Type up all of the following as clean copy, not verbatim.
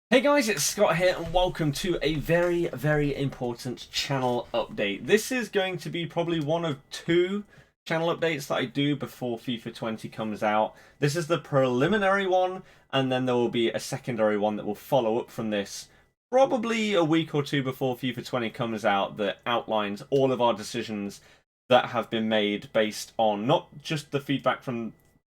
Hey guys, it's Scott here and welcome to a very important channel update. This is going to be probably one of two channel updates that I do before FIFA 20 comes out. This is the preliminary one, and then there will be a secondary one that will follow up from this probably a week or two before FIFA 20 comes out, that outlines all of our decisions that have been made based on not just the feedback from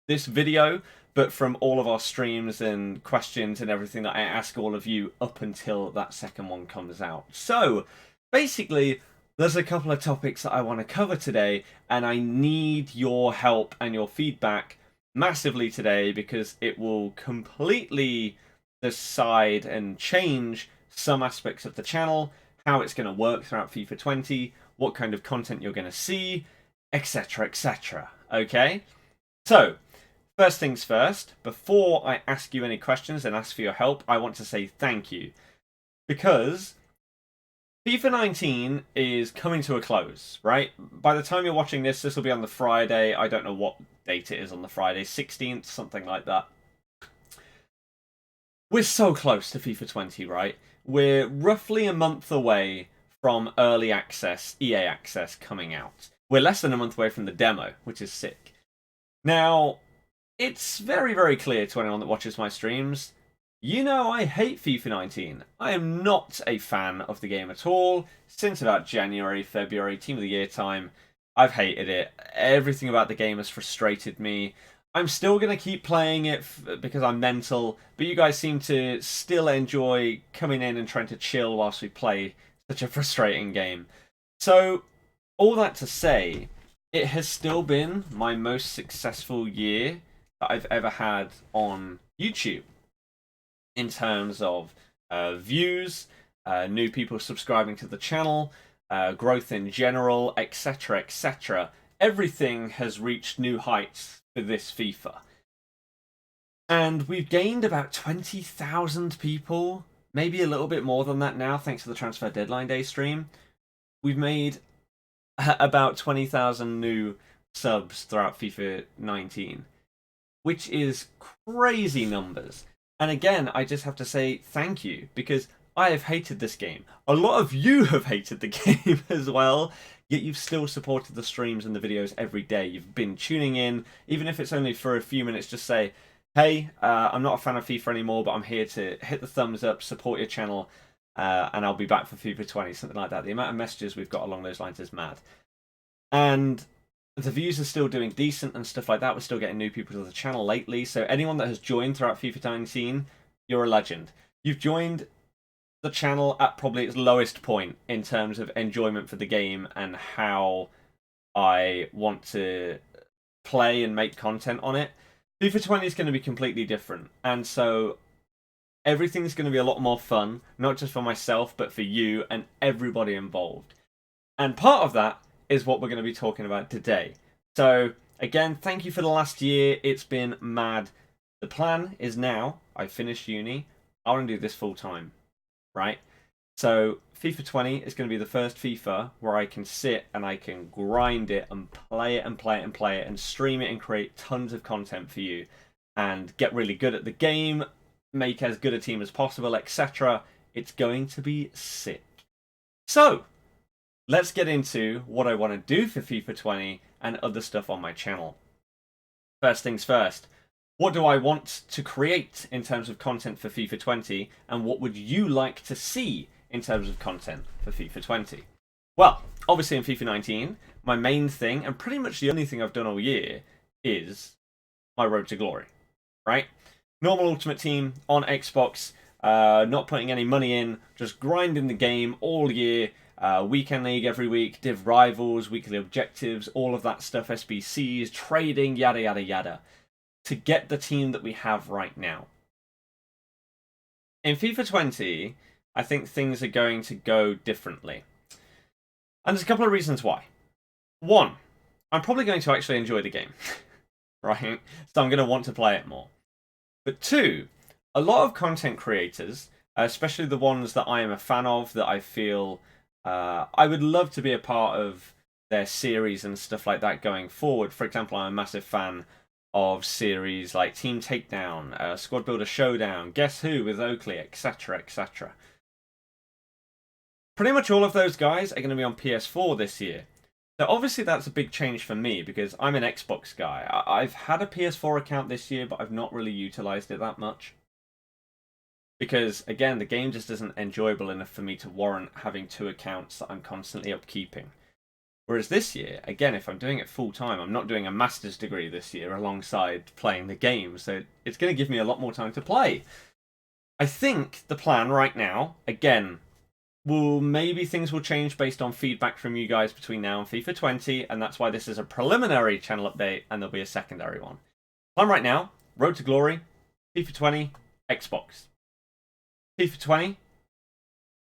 this video, but from all of our streams and questions and everything that I ask all of you up until that second one comes out. So, basically, there's a couple of topics that I want to cover today, and I need your help and your feedback massively today because it will completely decide and change some aspects of the channel, how it's going to work throughout FIFA 20, what kind of content you're going to see, etc, etc. Okay? So, first things first, before I ask you any questions and ask for your help, I want to say thank you. Because FIFA 19 is coming to a close, right? By the time you're watching this, this will be on the Friday. I don't know what date it is on the Friday, 16th, something like that. We're so close to FIFA 20, right? We're roughly a month away from early access, EA access, coming out. We're less than a month away from the demo, which is sick. Now, it's very clear to anyone that watches my streams, you know I hate FIFA 19. I am not a fan of the game at all. Since about January, February, Team of the Year time, I've hated it. Everything about the game has frustrated me. I'm still going to keep playing it because I'm mental, but you guys seem to still enjoy coming in and trying to chill whilst we play such a frustrating game. So, all that to say, it has still been my most successful year that I've ever had on YouTube in terms of views, new people subscribing to the channel, growth in general, etc, etc. Everything has reached new heights for this FIFA. And we've gained about 20,000 people, maybe a little bit more than that now, thanks to the transfer deadline day stream. We've made about 20,000 new subs throughout FIFA 19. Which is crazy numbers. And again, I just have to say thank you, because I have hated this game. A lot of you have hated the game as well, yet you've still supported the streams and the videos every day. You've been tuning in, even if it's only for a few minutes, just say, hey, I'm not a fan of FIFA anymore, but I'm here to hit the thumbs up, support your channel, and I'll be back for FIFA 20, something like that. The amount of messages we've got along those lines is mad. And the views are still doing decent and stuff like that. We're still getting new people to the channel lately. So anyone that has joined throughout FIFA 19, you're a legend. You've joined the channel at probably its lowest point in terms of enjoyment for the game and how I want to play and make content on it. FIFA 20 is going to be completely different. And so everything's going to be a lot more fun, not just for myself, but for you and everybody involved. And part of that is what we're going to be talking about today. So, again, thank you for the last year. It's been mad. The plan is now, I finished uni, I want to do this full time, right? So, FIFA 20 is going to be the first FIFA where I can sit and I can grind it and play it and play it and play it and stream it and create tons of content for you and get really good at the game, make as good a team as possible, etc. It's going to be sick. So, let's get into what I want to do for FIFA 20 and other stuff on my channel. First things first, what do I want to create in terms of content for FIFA 20, and what would you like to see in terms of content for FIFA 20? Well, obviously in FIFA 19, my main thing, and pretty much the only thing I've done all year, is my Road to Glory, right? Normal Ultimate Team on Xbox, not putting any money in, just grinding the game all year. Weekend League every week, Div Rivals, weekly objectives, all of that stuff, SBCs, trading, yada yada yada, to get the team that we have right now. In FIFA 20, I think things are going to go differently. And there's a couple of reasons why. One, I'm probably going to actually enjoy the game, right? So I'm going to want to play it more. But two, a lot of content creators, especially the ones that I am a fan of, that I feel I would love to be a part of their series and stuff like that going forward. For example, I'm a massive fan of series like Team Takedown, Squad Builder Showdown, Guess Who with Oakley, etc., etc. Pretty much all of those guys are going to be on PS4 this year. So obviously that's a big change for me because I'm an Xbox guy. I've had a PS4 account this year, but I've not really utilized it that much. Because, again, the game just isn't enjoyable enough for me to warrant having 2 accounts that I'm constantly upkeeping. Whereas this year, again, if I'm doing it full time, I'm not doing a master's degree this year alongside playing the game, so it's going to give me a lot more time to play. I think the plan right now, again, maybe things will change based on feedback from you guys between now and FIFA 20, and that's why this is a preliminary channel update, and there'll be a secondary one. Plan right now, Road to Glory, FIFA 20, Xbox. FIFA 20,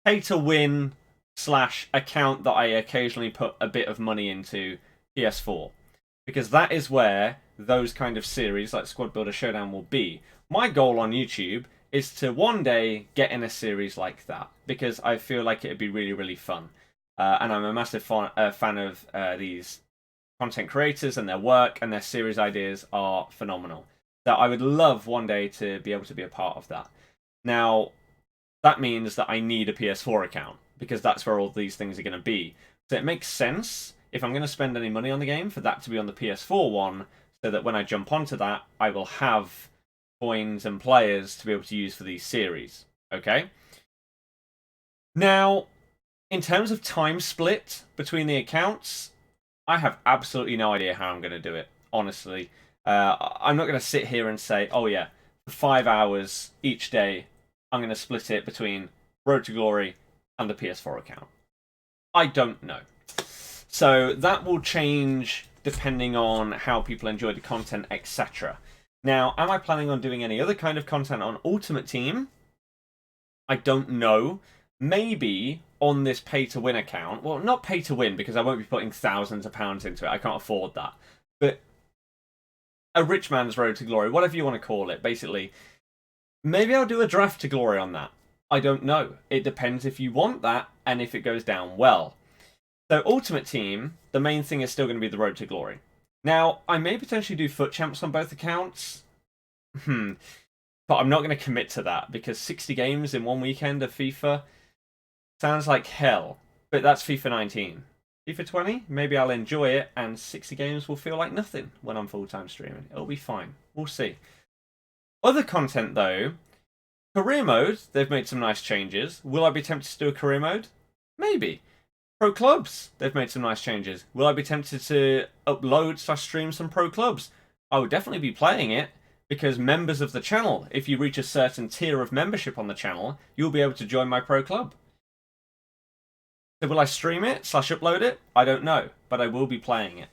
pay to win / account that I occasionally put a bit of money into, PS4. Because that is where those kind of series like Squad Builder Showdown will be. My goal on YouTube is to one day get in a series like that, because I feel like it'd be really, really fun. And I'm a massive fan of these content creators and their work, and their series ideas are phenomenal. So I would love one day to be able to be a part of that. Now, that means that I need a PS4 account, because that's where all these things are going to be. So it makes sense, if I'm going to spend any money on the game, for that to be on the PS4 one, so that when I jump onto that, I will have coins and players to be able to use for these series. Okay? Now, in terms of time split between the accounts, I have absolutely no idea how I'm going to do it, honestly. I'm not going to sit here and say, oh yeah, for 5 hours each day, I'm going to split it between Road to Glory and the PS4 account. I don't know. So that will change depending on how people enjoy the content, etc. Now, am I planning on doing any other kind of content on Ultimate Team? I don't know. Maybe on this pay-to-win account. Well, not pay-to-win, because I won't be putting thousands of pounds into it. I can't afford that. But a rich man's Road to Glory, whatever you want to call it, basically. Maybe I'll do a draft to glory on that. I don't know. It depends if you want that and if it goes down well. So Ultimate Team, the main thing is still going to be the Road to Glory. Now, I may potentially do FUT Champs on both accounts. But I'm not going to commit to that, because 60 games in one weekend of FIFA sounds like hell. But that's FIFA 19. FIFA 20, maybe I'll enjoy it, and 60 games will feel like nothing when I'm full-time streaming. It'll be fine. We'll see. Other content, though, career mode, they've made some nice changes. Will I be tempted to do a career mode? Maybe. Pro clubs, they've made some nice changes. Will I be tempted to upload / stream some pro clubs? I would definitely be playing it, because members of the channel, if you reach a certain tier of membership on the channel, you'll be able to join my pro club. So will I stream it / upload it? I don't know, but I will be playing it.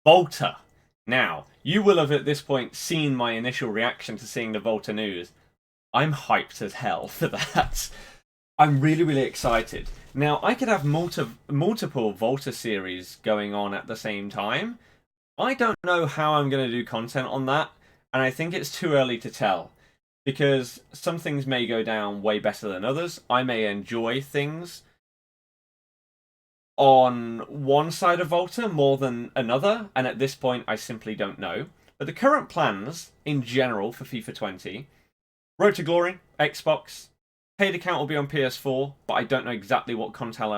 Volta. Now, you will have at this point seen my initial reaction to seeing the Volta news. I'm hyped as hell for that. I'm really, really excited. Now, I could have multiple Volta series going on at the same time. I don't know how I'm going to do content on that, and I think it's too early to tell, because some things may go down way better than others. I may enjoy things on one side of Volta more than another, and at this point I simply don't know. But the current plans, in general, for FIFA 20, Road to Glory, Xbox, paid account will be on PS4, but I don't know exactly what content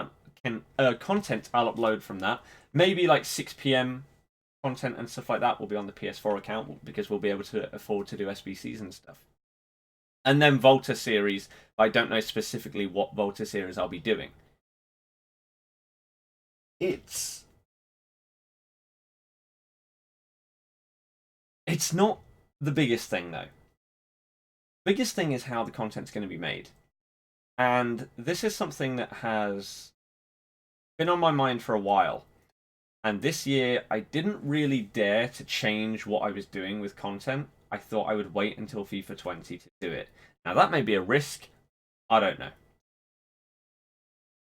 I'll upload from that. Maybe like 6 PM content and stuff like that will be on the PS4 account, because we'll be able to afford to do SBCs and stuff. And then Volta series, but I don't know specifically what Volta series I'll be doing. It's not the biggest thing, though. Biggest thing is how the content's going to be made. And this is something that has been on my mind for a while. And this year, I didn't really dare to change what I was doing with content. I thought I would wait until FIFA 20 to do it. Now, that may be a risk. I don't know.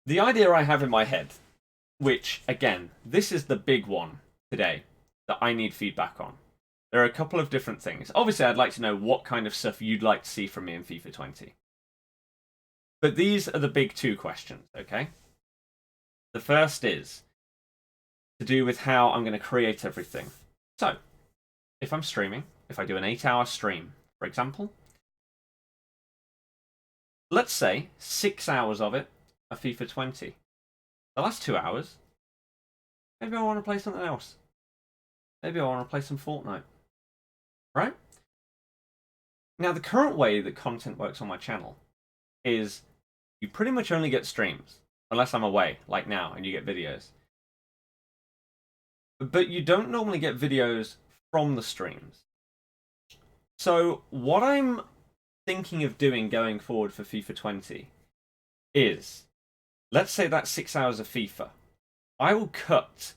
The idea I have in my head, which, again, this is the big one today that I need feedback on. There are a couple of different things. Obviously, I'd like to know what kind of stuff you'd like to see from me in FIFA 20. But these are the big 2 questions, okay? The first is to do with how I'm going to create everything. So, if I'm streaming, if I do an 8-hour stream, for example, let's say 6 hours of it are FIFA 20. The last 2 hours, maybe I want to play something else. Maybe I want to play some Fortnite. Right? Now, the current way that content works on my channel is you pretty much only get streams, unless I'm away, like now, and you get videos. But you don't normally get videos from the streams. So what I'm thinking of doing going forward for FIFA 20 is, let's say that's 6 hours of FIFA. I will cut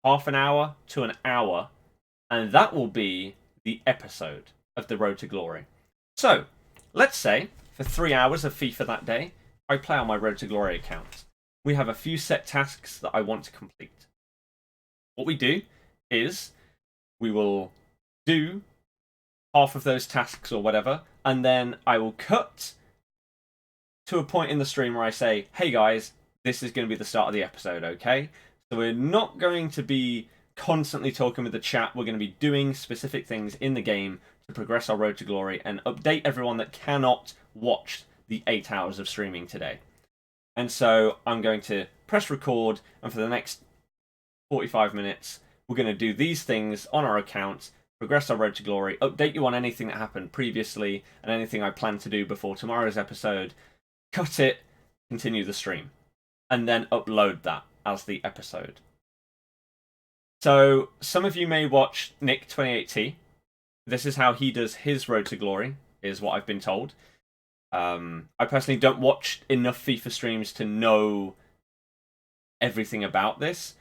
half an hour to an hour, and that will be the episode of the Road to Glory. So, let's say, for 3 hours of FIFA that day, I play on my Road to Glory account. We have a few set tasks that I want to complete. What we do is, we will do half of those tasks or whatever, and then I will cut to a point in the stream where I say, hey guys, this is going to be the start of the episode, okay? So we're not going to be constantly talking with the chat. We're going to be doing specific things in the game to progress our Road to Glory and update everyone that cannot watch the 8 hours of streaming today. And so I'm going to press record, and for the next 45 minutes, we're going to do these things on our account, progress our Road to Glory, update you on anything that happened previously and anything I plan to do before tomorrow's episode, cut it, continue the stream, and then upload that as the episode. So some of you may watch Nick 28T. This is how he does his Road to Glory, is what I've been told. I personally don't watch enough FIFA streams to know everything about this.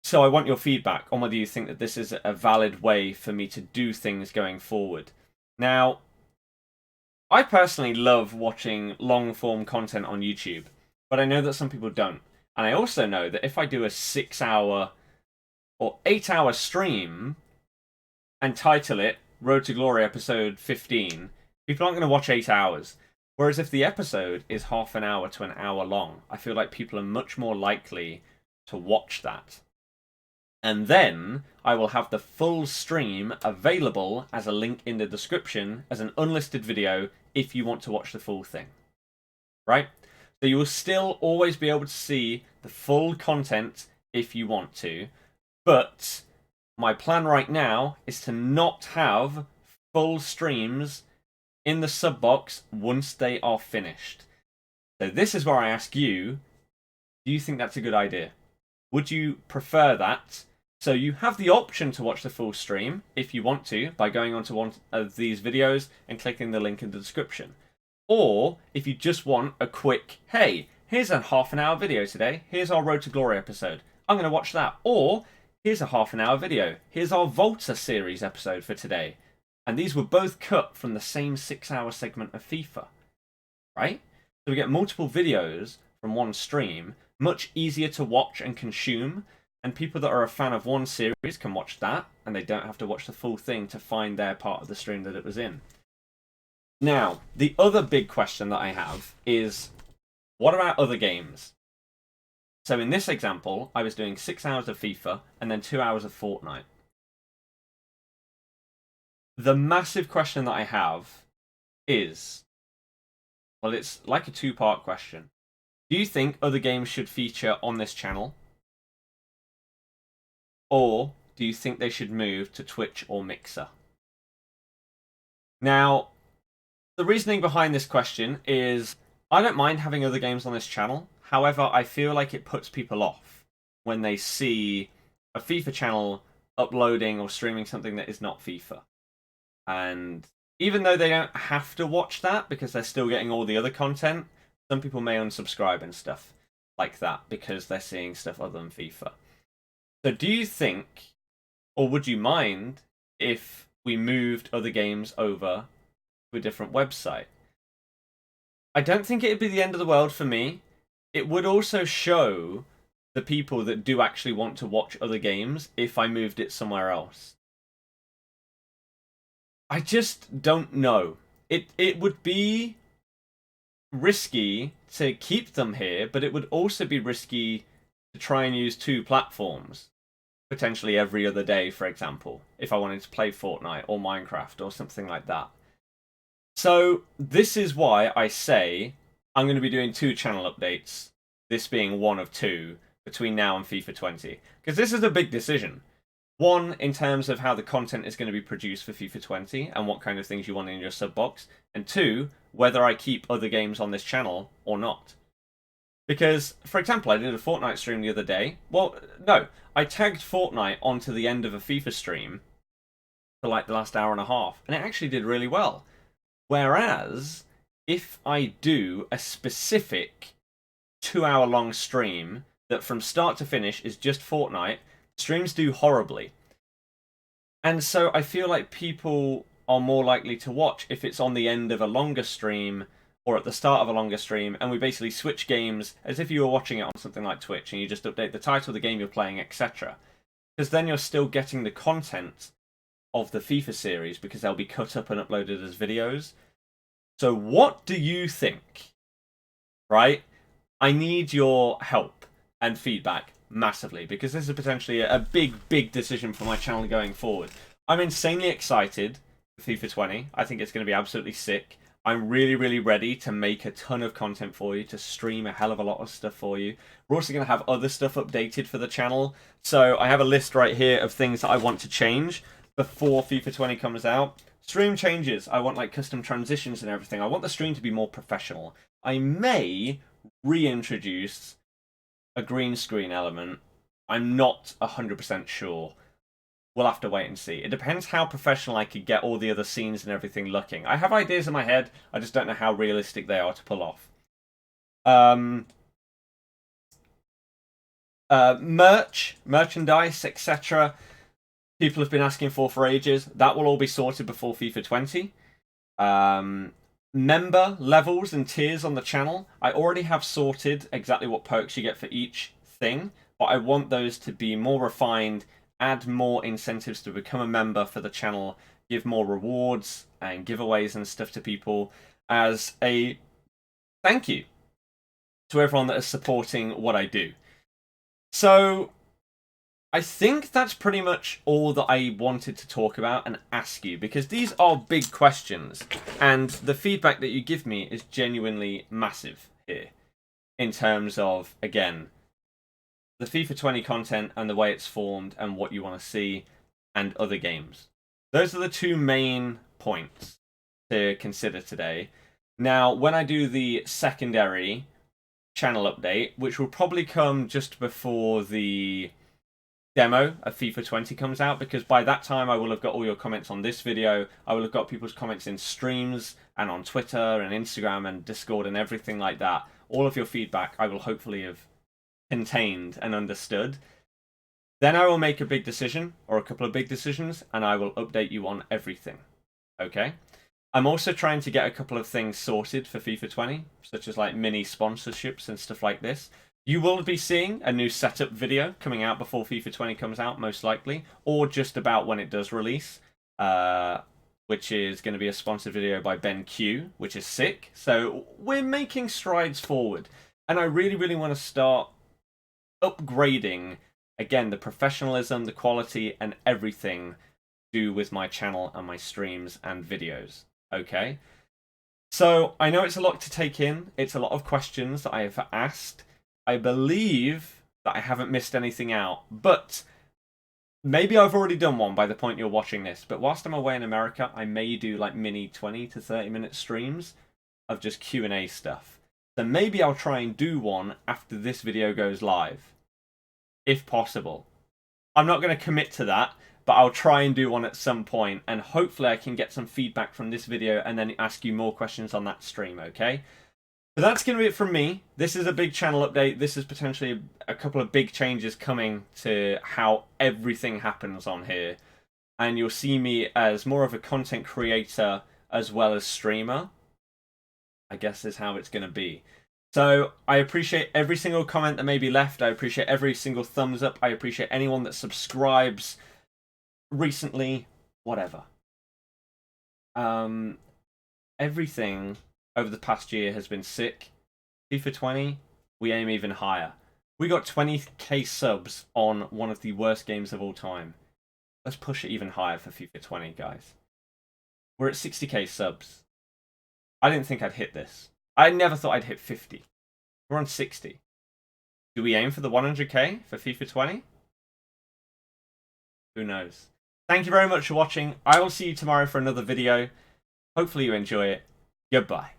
So I want your feedback on whether you think that this is a valid way for me to do things going forward. Now, I personally love watching long-form content on YouTube, but I know that some people don't. And I also know that if I do a 6-hour or 8-hour stream and title it Road to Glory episode 15, people aren't going to watch 8 hours. Whereas if the episode is half an hour to an hour long, I feel like people are much more likely to watch that. And then I will have the full stream available as a link in the description as an unlisted video if you want to watch the full thing. Right? So you will still always be able to see the full content if you want to. But my plan right now is to not have full streams in the sub box once they are finished. So this is where I ask you, do you think that's a good idea? Would you prefer that? So you have the option to watch the full stream, if you want to, by going onto one of these videos and clicking the link in the description. Or, if you just want a quick, hey, here's a half an hour video today, here's our Road to Glory episode, I'm going to watch that. Or, here's a half an hour video, here's our Volta series episode for today. And these were both cut from the same 6-hour segment of FIFA. Right? So we get multiple videos from one stream, much easier to watch and consume. And people that are a fan of one series can watch that, and they don't have to watch the full thing to find their part of the stream that it was in. Now, the other big question that I have is, what about other games? So in this example, I was doing 6 hours of FIFA and then 2 hours of Fortnite. The massive question that I have is, well, it's like a two-part question. Do you think other games should feature on this channel? Or do you think they should move to Twitch or Mixer? Now, the reasoning behind this question is I don't mind having other games on this channel. However, I feel like it puts people off when they see a FIFA channel uploading or streaming something that is not FIFA. And even though they don't have to watch that because they're still getting all the other content, some people may unsubscribe and stuff like that because they're seeing stuff other than FIFA. So do you think, or would you mind, if we moved other games over to a different website? I don't think it'd be the end of the world for me. It would also show the people that do actually want to watch other games if I moved it somewhere else. I just don't know. It would be risky to keep them here, but it would also be risky to try and use two platforms. potentially every other day, for example, if I wanted to play Fortnite or Minecraft or something like that. So this is why I say I'm going to be doing 2 channel updates, this being one of 2, between now and FIFA 20. Because this is a big decision. One, in terms of how the content is going to be produced for FIFA 20 and what kind of things you want in your sub box. And 2, whether I keep other games on this channel or not. Because, for example, I did a Fortnite stream the other day. Well, no, I tagged Fortnite onto the end of a FIFA stream for like the last hour and a half, and it actually did really well. Whereas, if I do a specific 2-hour-long stream that from start to finish is just Fortnite, streams do horribly. And so I feel like people are more likely to watch if it's on the end of a longer stream or at the start of a longer stream, and we basically switch games as if you were watching it on something like Twitch, and you just update the title of the game you're playing, etc. Because then you're still getting the content of the FIFA series, because they'll be cut up and uploaded as videos. So what do you think? Right? I need your help and feedback massively, because this is potentially a big decision for my channel going forward. I'm insanely excited for FIFA 20. I think it's going to be absolutely sick. I'm really ready to make a ton of content for you, to stream a hell of a lot of stuff for you. We're also going to have other stuff updated for the channel. So I have a list right here of things that I want to change before FIFA 20 comes out. Stream changes. I want like custom transitions and everything. I want the stream to be more professional. I may reintroduce a green screen element. I'm not 100% sure. We'll have to wait and see. It depends how professional I could get all the other scenes and everything looking. I have ideas in my head. I just don't know how realistic they are to pull off. Merchandise, etc. People have been asking for ages. That will all be sorted before FIFA 20. Member levels and tiers on the channel. I already have sorted exactly what perks you get for each thing, but I want those to be more refined, add more incentives to become a member for the channel, give more rewards and giveaways and stuff to people as a thank you to everyone that is supporting what I do. So I think that's pretty much all that I wanted to talk about and ask you, because these are big questions, and the feedback that you give me is genuinely massive here in terms of, again, the FIFA 20 content and the way it's formed and what you want to see, and other games. Those are the 2 main points to consider today. Now, when I do the secondary channel update, which will probably come just before the demo of FIFA 20 comes out, because by that time I will have got all your comments on this video. I will have got people's comments in streams and on Twitter and Instagram and Discord and everything like that. All of your feedback I will hopefully have contained and understood. Then I will make a big decision, or a couple of big decisions, and I will update you on everything. Okay? I'm also trying to get a couple of things sorted for FIFA 20, such as like mini sponsorships and stuff like this. You will be seeing a new setup video coming out before FIFA 20 comes out, most likely, or just about when it does release, which is going to be a sponsored video by Ben Q, which is sick. So we're making strides forward, and I really want to start upgrading, again, the professionalism, the quality, and everything to do with my channel and my streams and videos. Okay? So I know it's a lot to take in. It's a lot of questions that I have asked. I believe that I haven't missed anything out, but maybe I've already done one by the point you're watching this. But whilst I'm away in America, I may do like mini 20 to 30 minute streams of just Q&A stuff. So maybe I'll try and do one after this video goes live, if possible. I'm not going to commit to that, but I'll try and do one at some point, and hopefully I can get some feedback from this video and then ask you more questions on that stream, okay? But that's going to be it from me. This is a big channel update. This is potentially a couple of big changes coming to how everything happens on here. And you'll see me as more of a content creator as well as streamer, I guess is how it's going to be. So I appreciate every single comment that may be left. I appreciate every single thumbs up. I appreciate anyone that subscribes recently, whatever. Everything over the past year has been sick. FIFA 20, we aim even higher. We got 20k subs on one of the worst games of all time. Let's push it even higher for FIFA 20, guys. We're at 60k subs. I didn't think I'd hit this. I never thought I'd hit 50. We're on 60. Do we aim for the 100k for FIFA 20? Who knows? Thank you very much for watching. I will see you tomorrow for another video. Hopefully you enjoy it. Goodbye.